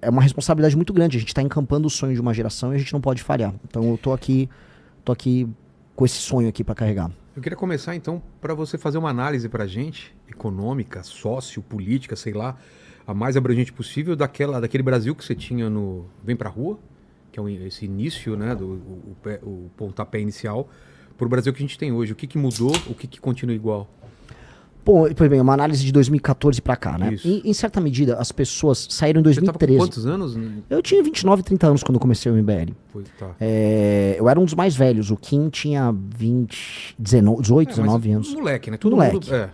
é uma responsabilidade muito grande. A gente tá encampando o sonho de uma geração e a gente não pode falhar. Então eu tô aqui com esse sonho aqui para carregar. Eu queria começar então para você fazer uma análise para a gente, econômica, sociopolítica, sei lá, a mais abrangente possível daquele Brasil que você tinha no Vem Pra Rua, que é esse início, né, o pontapé inicial, para o Brasil que a gente tem hoje. O que mudou, o que continua igual? Bom, por exemplo, uma análise de 2014 pra cá, né? Isso. Em certa medida, as pessoas saíram em 2013. Você tava com quantos anos? Eu tinha 29, 30 anos quando eu comecei o MBL. Tá. Eu era um dos mais velhos. O Kim tinha 18, 19 anos. Moleque, né? Moleque. Mundo,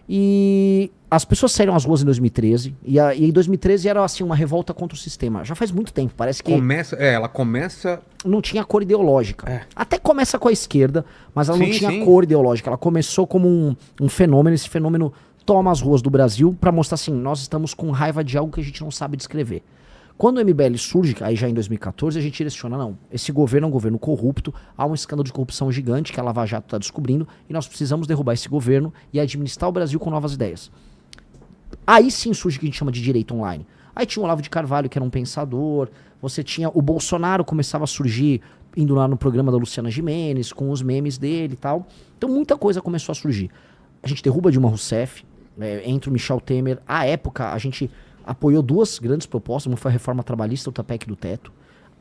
E as pessoas saíram às ruas em 2013. E em 2013 era assim uma revolta contra o sistema. Já faz muito tempo. Parece que ela começa... não tinha cor ideológica. É. Até começa com a esquerda, mas ela não tinha sim. cor ideológica. Ela começou como um fenômeno. Esse fenômeno toma as ruas do Brasil para mostrar assim, nós estamos com raiva de algo que a gente não sabe descrever. Quando o MBL surge, aí já em 2014, a gente direciona, não, esse governo é um governo corrupto, há um escândalo de corrupção gigante que a Lava Jato está descobrindo, e nós precisamos derrubar esse governo e administrar o Brasil com novas ideias. Aí sim surge o que a gente chama de direita online. Aí tinha o Olavo de Carvalho, que era um pensador, você tinha o Bolsonaro, começava a surgir, indo lá no programa da Luciana Gimenez, com os memes dele e tal. Então muita coisa começou a surgir. A gente derruba Dilma Rousseff, entra o Michel Temer. À época, a gente apoiou duas grandes propostas, uma foi a reforma trabalhista, outra PEC do teto.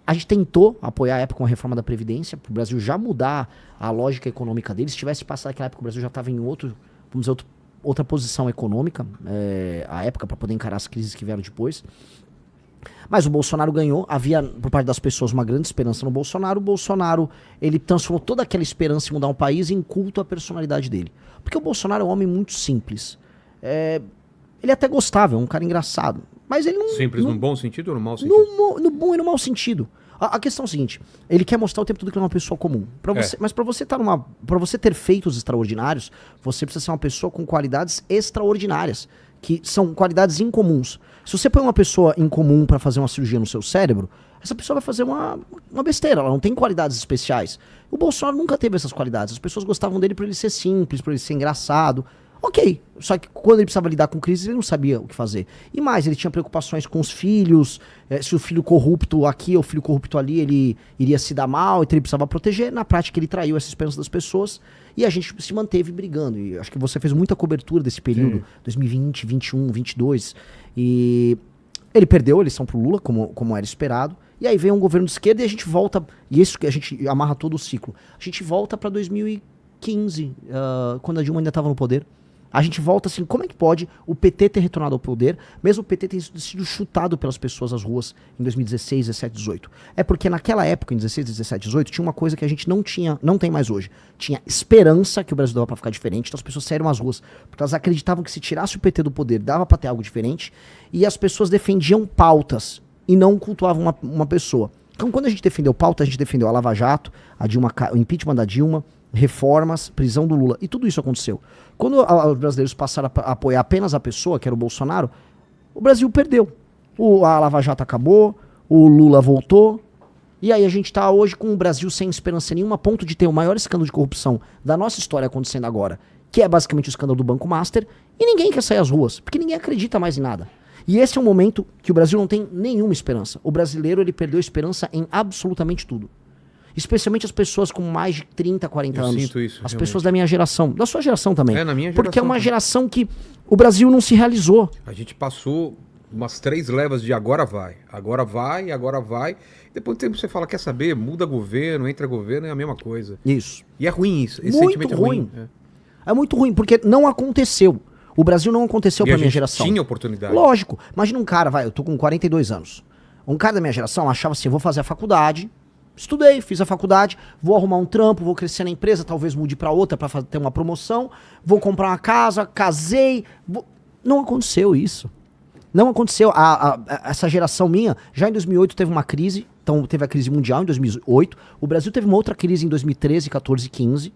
A gente tentou apoiar à época uma reforma da Previdência, para o Brasil já mudar a lógica econômica dele. Se tivesse passado aquela época, o Brasil já estava em outra posição econômica, à época, para poder encarar as crises que vieram depois. Mas o Bolsonaro ganhou, havia por parte das pessoas uma grande esperança no Bolsonaro. O Bolsonaro, ele transformou toda aquela esperança em mudar um país em culto à personalidade dele. Porque o Bolsonaro é um homem muito simples. Ele é até gostável, é um cara engraçado. Mas ele não... Simples no bom sentido ou no mau sentido? No bom e no mau sentido. A questão é a seguinte, ele quer mostrar o tempo todo que ele é uma pessoa comum. Mas pra você ter feitos extraordinários, você precisa ser uma pessoa com qualidades extraordinárias, que são qualidades incomuns. Se você põe uma pessoa incomum pra fazer uma cirurgia no seu cérebro, essa pessoa vai fazer uma besteira, ela não tem qualidades especiais. O Bolsonaro nunca teve essas qualidades, as pessoas gostavam dele por ele ser simples, por ele ser engraçado. Ok, só que quando ele precisava lidar com crise, ele não sabia o que fazer. E mais, ele tinha preocupações com os filhos, se o filho corrupto aqui ou o filho corrupto ali, ele iria se dar mal, então ele precisava proteger. Na prática, ele traiu essa esperança das pessoas e a gente se manteve brigando. E acho que você fez muita cobertura desse período, 2020, 21, 22. E ele perdeu a eleição pro Lula, como era esperado. E aí vem um governo de esquerda e a gente volta, e isso que a gente amarra todo o ciclo. A gente volta pra 2015, quando a Dilma ainda estava no poder. A gente volta assim, como é que pode o PT ter retornado ao poder, mesmo o PT ter sido chutado pelas pessoas às ruas em 2016, 17, 18? É porque naquela época, em 16, 17, 18, tinha uma coisa que a gente não tem mais hoje. Tinha esperança que o Brasil dava pra ficar diferente, então as pessoas saíram às ruas, porque elas acreditavam que se tirasse o PT do poder, dava pra ter algo diferente, e as pessoas defendiam pautas e não cultuavam uma pessoa. Então quando a gente defendeu pauta, a gente defendeu a Lava Jato, o impeachment da Dilma, reformas, prisão do Lula, e tudo isso aconteceu. Quando os brasileiros passaram a apoiar apenas a pessoa, que era o Bolsonaro, o Brasil perdeu. A Lava Jato acabou, o Lula voltou, e aí a gente tá hoje com o Brasil sem esperança nenhuma, a ponto de ter o maior escândalo de corrupção da nossa história acontecendo agora, que é basicamente o escândalo do Banco Master, e ninguém quer sair às ruas, porque ninguém acredita mais em nada. E esse é um momento que o Brasil não tem nenhuma esperança. O brasileiro, ele perdeu esperança em absolutamente tudo. Especialmente as pessoas com mais de 30, 40 anos. Sinto isso, as realmente. pessoas da minha geração. Da sua geração também. Na minha geração. Porque é uma também. geração que o Brasil não se realizou. A gente passou umas 3 levas de agora vai. Depois do tempo você fala, quer saber? Muda governo, entra governo, é a mesma coisa. Isso. E é ruim isso. Esse Muito sentimento ruim. é ruim. É muito ruim, porque não aconteceu. O Brasil não aconteceu E pra a minha gente geração. tinha oportunidade. Lógico. Imagina um cara, eu tô com 42 anos. Um cara da minha geração achava assim, eu vou fazer a faculdade, estudei, fiz a faculdade, vou arrumar um trampo, vou crescer na empresa, talvez mude pra outra pra ter uma promoção, vou comprar uma casa, casei. Não aconteceu isso. Não aconteceu. Essa geração minha, já em 2008 teve uma crise, então teve a crise mundial em 2008, o Brasil teve uma outra crise em 2013, 14, 15,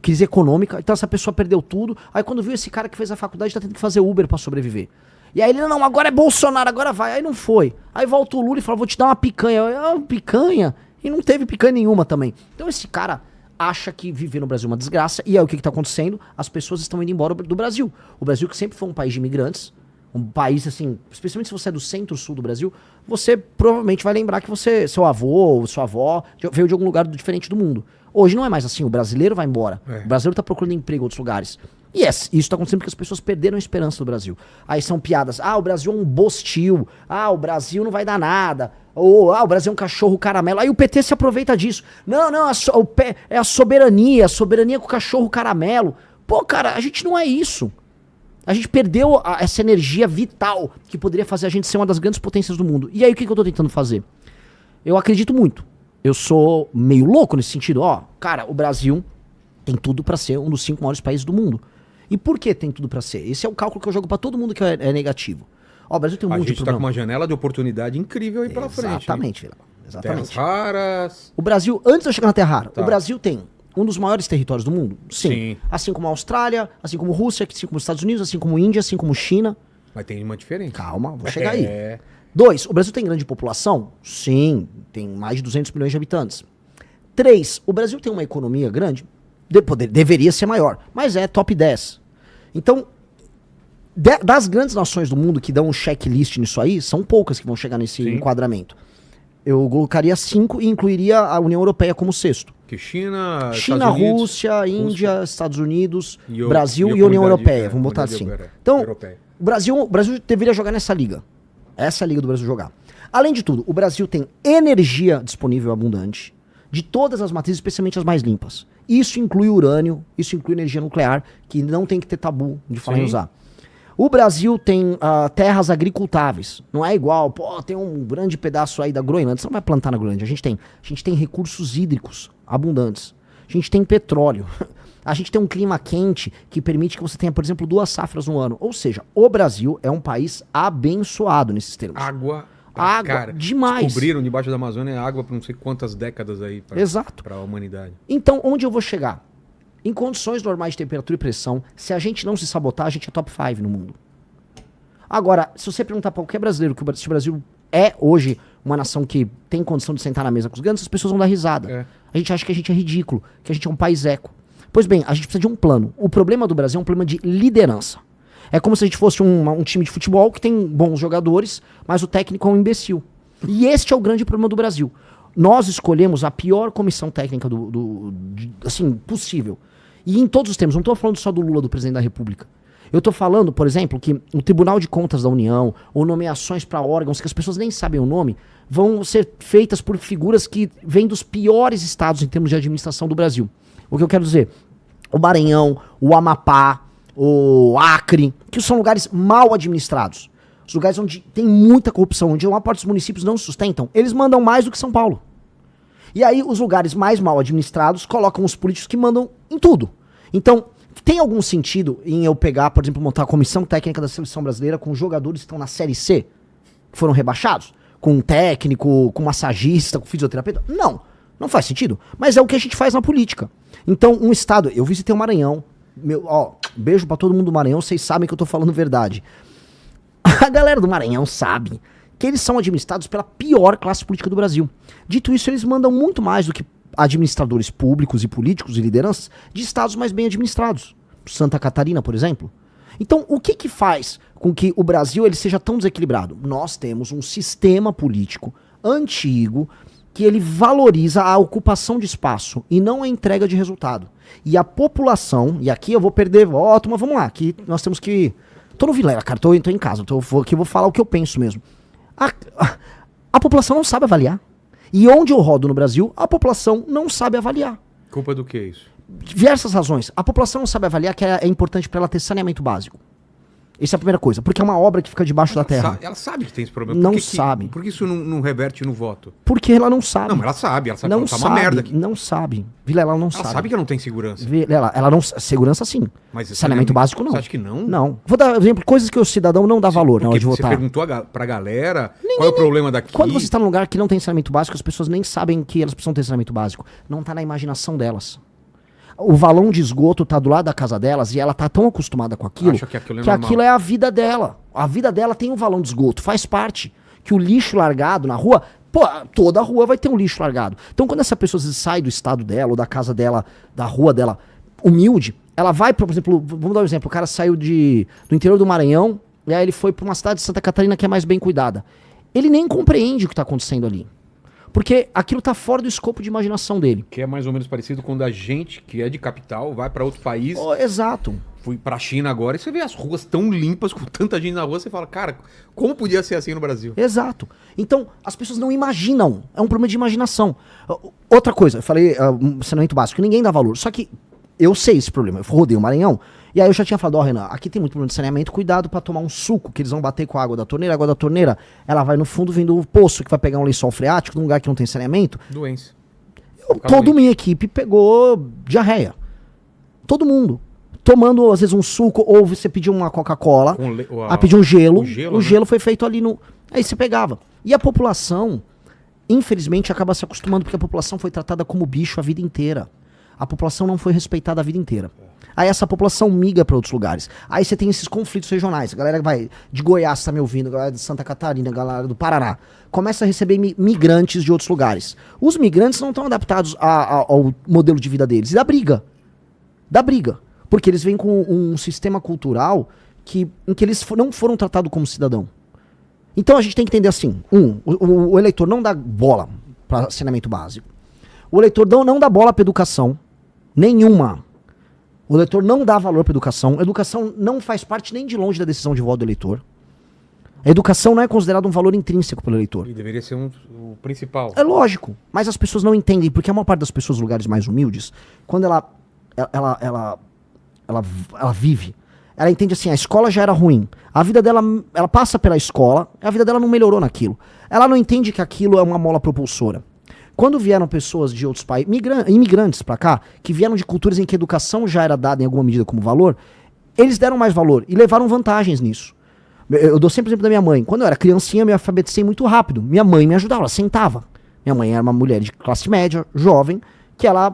crise econômica, então essa pessoa perdeu tudo, aí quando viu esse cara que fez a faculdade tá tendo que fazer Uber pra sobreviver. E aí ele, não, agora é Bolsonaro, agora vai, aí não foi. Aí volta o Lula e fala, vou te dar uma picanha. Picanha? E não teve picanha nenhuma também. Então esse cara acha que viver no Brasil é uma desgraça. E aí o que tá acontecendo? As pessoas estão indo embora do Brasil. O Brasil, que sempre foi um país de imigrantes, um país assim, especialmente se você é do centro-sul do Brasil, você provavelmente vai lembrar que seu avô ou sua avó veio de algum lugar diferente do mundo. Hoje não é mais assim, o brasileiro vai embora. O brasileiro tá procurando emprego em outros lugares. E isso tá acontecendo porque as pessoas perderam a esperança do Brasil. Aí são piadas, o Brasil é um bostil, o Brasil não vai dar nada, ou o Brasil é um cachorro caramelo. Aí o PT se aproveita disso. Não, é a soberania com o cachorro caramelo. Pô, cara, a gente não é isso. A gente perdeu essa energia vital que poderia fazer a gente ser uma das grandes potências do mundo. E aí o que eu tô tentando fazer? Eu acredito muito. Eu sou meio louco nesse sentido. Cara, o Brasil tem tudo pra ser um dos 5 maiores países do mundo. E por que tem tudo pra ser? Esse é o cálculo que eu jogo pra todo mundo que é negativo. O Brasil tem um monte de problema. A gente tá com uma janela de oportunidade incrível aí pela frente. Exatamente, Vilela. Exatamente. Terras raras. O Brasil, antes de eu chegar na Terra rara, o Brasil tem um dos maiores territórios do mundo? Sim. Assim como a Austrália, assim como a Rússia, assim como os Estados Unidos, assim como a Índia, assim como a China. Mas tem uma diferente. Calma, vou chegar aí. 2, o Brasil tem grande população? Sim, tem mais de 200 milhões de habitantes. 3, o Brasil tem uma economia grande? Deveria ser maior, mas é top 10. Então, das grandes nações do mundo que dão um checklist nisso aí, são poucas que vão chegar nesse enquadramento. Eu colocaria 5 e incluiria a União Europeia como 6º. Que China, Rússia, Índia, Estados Unidos, Brasil e União Europeia. Vamos botar assim. Então, o Brasil deveria jogar nessa liga. Essa é a liga do Brasil jogar. Além de tudo, o Brasil tem energia disponível abundante, de todas as matrizes, especialmente as mais limpas. Isso inclui urânio, isso inclui energia nuclear, que não tem que ter tabu de falar em usar. O Brasil tem terras agricultáveis. Não é igual, tem um grande pedaço aí da Groenlândia. Você não vai plantar na Groenlândia. A gente tem recursos hídricos abundantes. A gente tem petróleo. A gente tem um clima quente que permite que você tenha, por exemplo, 2 safras no ano. Ou seja, o Brasil é um país abençoado nesses termos. Água, demais. Descobriram debaixo da Amazônia água por não sei quantas décadas aí para a humanidade. Então, onde eu vou chegar? Em condições normais de temperatura e pressão, se a gente não se sabotar, a gente é top 5 no mundo. Agora, se você perguntar para qualquer brasileiro se o Brasil é hoje uma nação que tem condição de sentar na mesa com os grandes, as pessoas vão dar risada. A gente acha que a gente é ridículo, que a gente é um país eco. Pois bem, a gente precisa de um plano. O problema do Brasil é um problema de liderança. É como se a gente fosse um time de futebol que tem bons jogadores, mas o técnico é um imbecil. E este é o grande problema do Brasil. Nós escolhemos a pior comissão técnica assim, possível. E em todos os termos, não estou falando só do Lula, do presidente da República. Eu estou falando, por exemplo, que o Tribunal de Contas da União, ou nomeações para órgãos que as pessoas nem sabem o nome, vão ser feitas por figuras que vêm dos piores estados em termos de administração do Brasil. O que eu quero dizer? O Maranhão, o Amapá, o Acre, que são lugares mal administrados. Os lugares onde tem muita corrupção, onde uma parte dos municípios não se sustentam, eles mandam mais do que São Paulo. E aí os lugares mais mal administrados colocam os políticos que mandam em tudo. Então, tem algum sentido em eu pegar, por exemplo, montar a comissão técnica da seleção brasileira com jogadores que estão na Série C, que foram rebaixados? Com um técnico, com massagista, com fisioterapeuta? Não faz sentido. Mas é o que a gente faz na política. Então, um estado... Eu visitei o Maranhão. Beijo pra todo mundo do Maranhão, vocês sabem que eu tô falando verdade. A galera do Maranhão sabe que eles são administrados pela pior classe política do Brasil. Dito isso, eles mandam muito mais do que administradores públicos e políticos e lideranças de estados mais bem administrados. Santa Catarina, por exemplo. Então, o que faz com que o Brasil ele seja tão desequilibrado? Nós temos um sistema político antigo que ele valoriza a ocupação de espaço e não a entrega de resultado. E a população, e aqui eu vou perder voto, mas vamos lá, aqui nós temos que... Tô no Vilela, cara, tô em casa, aqui eu vou falar o que eu penso mesmo. A população não sabe avaliar. E onde eu rodo no Brasil, a população não sabe avaliar. Culpa do que é isso? Diversas razões. A população não sabe avaliar que é importante para ela ter saneamento básico. Essa é a primeira coisa, porque é uma obra que fica debaixo da terra. Ela sabe que tem esse problema. Não sabe. Por que isso não reverte no voto? Porque ela não sabe. Não, mas ela sabe Não que tá sabe, uma merda aqui. não sabe. Vilela, ela não sabe. Ela sabe que ela não tem segurança. Ela não... Segurança sim. Mas saneamento básico não. Você acha que não? Não. Vou dar exemplo, coisas que o cidadão não dá valor na hora de votar. Você perguntou pra galera qual é o problema daqui. Quando você está num lugar que não tem saneamento básico, as pessoas nem sabem que elas precisam ter saneamento básico. Não tá na imaginação delas. O valão de esgoto tá do lado da casa delas e ela tá tão acostumada com aquilo que aquilo é a vida dela. A vida dela tem um valão de esgoto, faz parte. Que o lixo largado na rua, toda a rua vai ter um lixo largado. Então quando essa pessoa sai do estado dela ou da casa dela, da rua dela, humilde, ela vai, por exemplo, vamos dar um exemplo, o cara saiu do interior do Maranhão, e aí ele foi pra uma cidade de Santa Catarina que é mais bem cuidada. Ele nem compreende o que tá acontecendo ali. Porque aquilo tá fora do escopo de imaginação dele. Que é mais ou menos parecido quando a gente, que é de capital, vai pra outro país. Exato. Fui pra China agora e você vê as ruas tão limpas, com tanta gente na rua, você fala, cara, como podia ser assim no Brasil? Exato. Então, as pessoas não imaginam. É um problema de imaginação. Outra coisa, eu falei, um saneamento básico, ninguém dá valor. Só que eu sei esse problema. Eu rodei o Maranhão, e aí eu já tinha falado, Renan, aqui tem muito problema de saneamento, cuidado pra tomar um suco, que eles vão bater com a água da torneira, ela vai no fundo vindo do poço, que vai pegar um lençol freático, num lugar que não tem saneamento. Doença. Toda minha equipe pegou diarreia. Todo mundo. Tomando, às vezes, um suco, ou você pediu uma Coca-Cola, pediu um gelo. O gelo foi feito ali no... Aí você pegava. E a população, infelizmente, acaba se acostumando, porque a população foi tratada como bicho a vida inteira. A população não foi respeitada a vida inteira. Aí essa população migra para outros lugares. Aí você tem esses conflitos regionais. A galera vai de Goiás, tá me ouvindo, a galera de Santa Catarina, a galera do Paraná. Começa a receber migrantes de outros lugares. Os migrantes não estão adaptados ao modelo de vida deles. E dá briga. Dá briga. Porque eles vêm com um sistema cultural em que eles não foram tratados como cidadão. Então a gente tem que entender assim. O eleitor não dá bola para saneamento básico. O eleitor não dá bola para educação. Nenhuma. O eleitor não dá valor para educação. A educação não faz parte nem de longe da decisão de voto do eleitor. A educação não é considerada um valor intrínseco pelo eleitor. E deveria ser o principal. É lógico, mas as pessoas não entendem, porque a maior parte das pessoas nos lugares mais humildes, quando ela vive, ela entende assim, a escola já era ruim. A vida dela, ela passa pela escola, a vida dela não melhorou naquilo. Ela não entende que aquilo é uma mola propulsora. Quando vieram pessoas de outros países, imigrantes pra cá, que vieram de culturas em que a educação já era dada em alguma medida como valor, eles deram mais valor e levaram vantagens nisso. Eu dou sempre o exemplo da minha mãe. Quando eu era criancinha, eu me alfabetizei muito rápido. Minha mãe me ajudava, ela sentava. Minha mãe era uma mulher de classe média, jovem,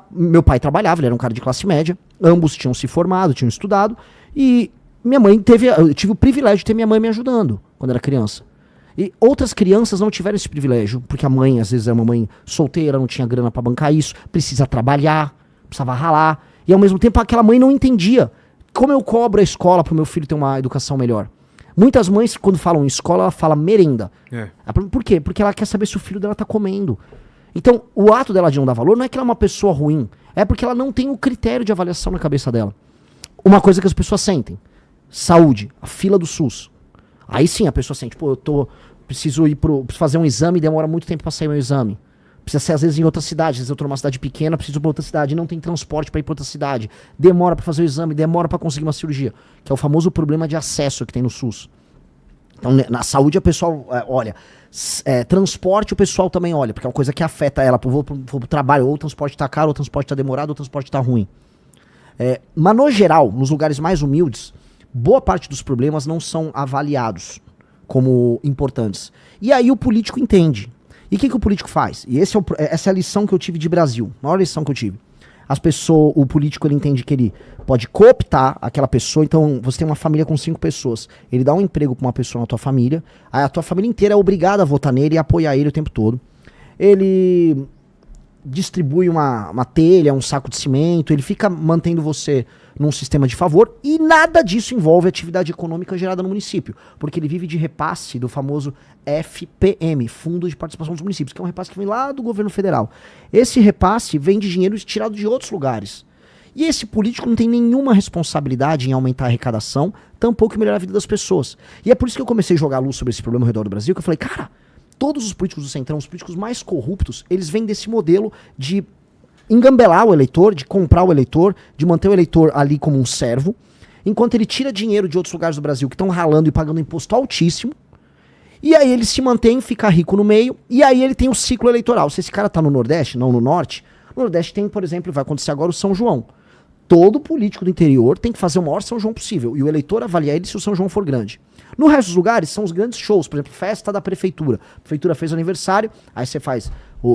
meu pai trabalhava, ele era um cara de classe média, ambos tinham se formado, tinham estudado, e minha mãe eu tive o privilégio de ter minha mãe me ajudando quando era criança. E outras crianças não tiveram esse privilégio, porque a mãe, às vezes, era uma mãe solteira, não tinha grana pra bancar isso, precisa trabalhar, precisava ralar. E ao mesmo tempo aquela mãe não entendia como eu cobro a escola pro meu filho ter uma educação melhor. Muitas mães, quando falam em escola, ela fala merenda. Por quê? Porque ela quer saber se o filho dela tá comendo. Então, o ato dela de não dar valor não é que ela é uma pessoa ruim, é porque ela não tem o critério de avaliação na cabeça dela. Uma coisa que as pessoas sentem, saúde, a fila do SUS. Aí sim a pessoa sente, preciso fazer um exame e demora muito tempo pra sair meu exame. Precisa ser às vezes em outra cidade, às vezes eu tô numa cidade pequena, preciso ir pra outra cidade, não tem transporte pra ir pra outra cidade. Demora pra fazer o exame, demora pra conseguir uma cirurgia. Que é o famoso problema de acesso que tem no SUS. Então na saúde o pessoal olha, transporte o pessoal também olha, porque é uma coisa que afeta ela, vou pro trabalho, ou o transporte tá caro, ou o transporte tá demorado, ou o transporte tá ruim. Mas no geral, nos lugares mais humildes, boa parte dos problemas não são avaliados como importantes. E aí o político entende. E o que o político faz? E essa é a lição que eu tive de Brasil. A maior lição que eu tive. O político ele entende que ele pode cooptar aquela pessoa. Então você tem uma família com 5 pessoas. Ele dá um emprego pra uma pessoa na tua família. Aí a tua família inteira é obrigada a votar nele e apoiar ele o tempo todo. Ele distribui uma telha, um saco de cimento. Ele fica mantendo você num sistema de favor, e nada disso envolve atividade econômica gerada no município, porque ele vive de repasse do famoso FPM, Fundo de Participação dos Municípios, que é um repasse que vem lá do governo federal. Esse repasse vem de dinheiro tirado de outros lugares. E esse político não tem nenhuma responsabilidade em aumentar a arrecadação, tampouco em melhorar a vida das pessoas. E é por isso que eu comecei a jogar luz sobre esse problema ao redor do Brasil, que eu falei, cara, todos os políticos do Centrão, os políticos mais corruptos, eles vêm desse modelo de engambelar o eleitor, de comprar o eleitor, de manter o eleitor ali como um servo, enquanto ele tira dinheiro de outros lugares do Brasil que estão ralando e pagando imposto altíssimo, e aí ele se mantém, fica rico no meio, e aí ele tem o ciclo eleitoral. Se esse cara tá no Nordeste, não no Norte, no Nordeste tem, por exemplo, vai acontecer agora o São João. Todo político do interior tem que fazer o maior São João possível, e o eleitor avalia ele se o São João for grande. No resto dos lugares, são os grandes shows, por exemplo, festa da prefeitura. A prefeitura fez aniversário, aí você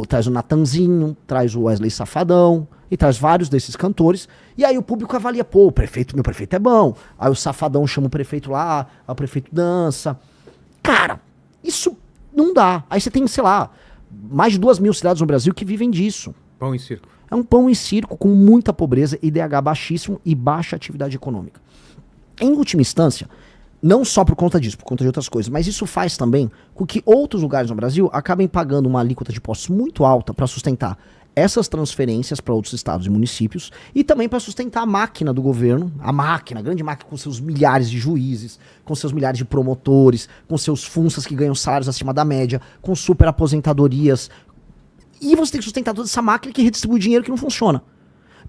traz o Natanzinho, traz o Wesley Safadão, e traz vários desses cantores, e aí o público avalia, meu prefeito é bom. Aí o Safadão chama o prefeito lá, aí o prefeito dança. Cara, isso não dá. Aí você tem, sei lá, mais de 2.000 cidades no Brasil que vivem disso. Pão e circo. É um pão e circo com muita pobreza, IDH baixíssimo e baixa atividade econômica. Em última instância, Não só por conta disso, por conta de outras coisas, mas isso faz também com que outros lugares no Brasil acabem pagando uma alíquota de impostos muito alta para sustentar essas transferências para outros estados e municípios e também para sustentar a máquina do governo, a máquina, a grande máquina com seus milhares de juízes, com seus milhares de promotores, com seus funças que ganham salários acima da média, com super aposentadorias. E você tem que sustentar toda essa máquina que redistribui dinheiro que não funciona.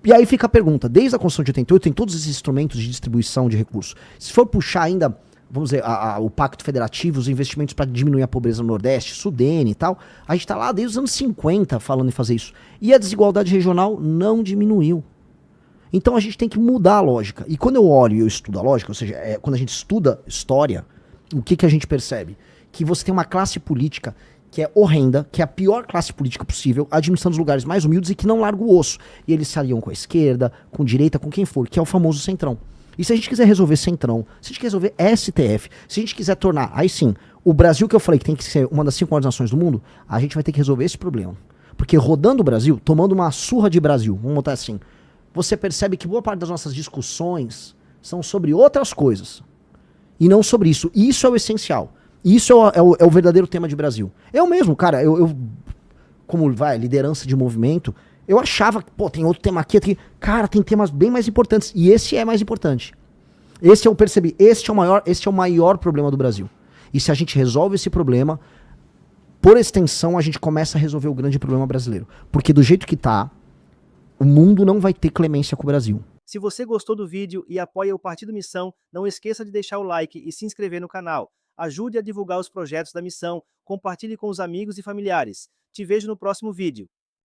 E aí fica a pergunta, desde a Constituição de 88 tem todos esses instrumentos de distribuição de recursos. Se for puxar ainda, vamos dizer, o Pacto Federativo, os investimentos para diminuir a pobreza no Nordeste, Sudene e tal, a gente está lá desde os anos 50 falando em fazer isso. E a desigualdade regional não diminuiu. Então a gente tem que mudar a lógica. E quando eu olho e eu estudo a lógica, ou seja, quando a gente estuda história, o que a gente percebe? Que você tem uma classe política que é horrenda, que é a pior classe política possível, administrando os lugares mais humildes e que não larga o osso. E eles se aliam com a esquerda, com a direita, com quem for, que é o famoso centrão. E se a gente quiser resolver centrão, se a gente quiser resolver STF, se a gente quiser tornar, aí sim, o Brasil que eu falei que tem que ser uma das 5 maiores nações do mundo, a gente vai ter que resolver esse problema. Porque rodando o Brasil, tomando uma surra de Brasil, vamos botar assim, você percebe que boa parte das nossas discussões são sobre outras coisas. E não sobre isso. E isso é o essencial. Isso é o verdadeiro tema de Brasil. Eu mesmo, cara, eu como liderança de movimento, eu achava que, pô, tem outro tema aqui. Cara, tem temas bem mais importantes. E esse é mais importante. Esse eu percebi. Este é o maior problema do Brasil. E se a gente resolve esse problema, por extensão, a gente começa a resolver o grande problema brasileiro. Porque do jeito que tá, o mundo não vai ter clemência com o Brasil. Se você gostou do vídeo e apoia o Partido Missão, não esqueça de deixar o like e se inscrever no canal. Ajude a divulgar os projetos da Missão, compartilhe com os amigos e familiares. Te vejo no próximo vídeo.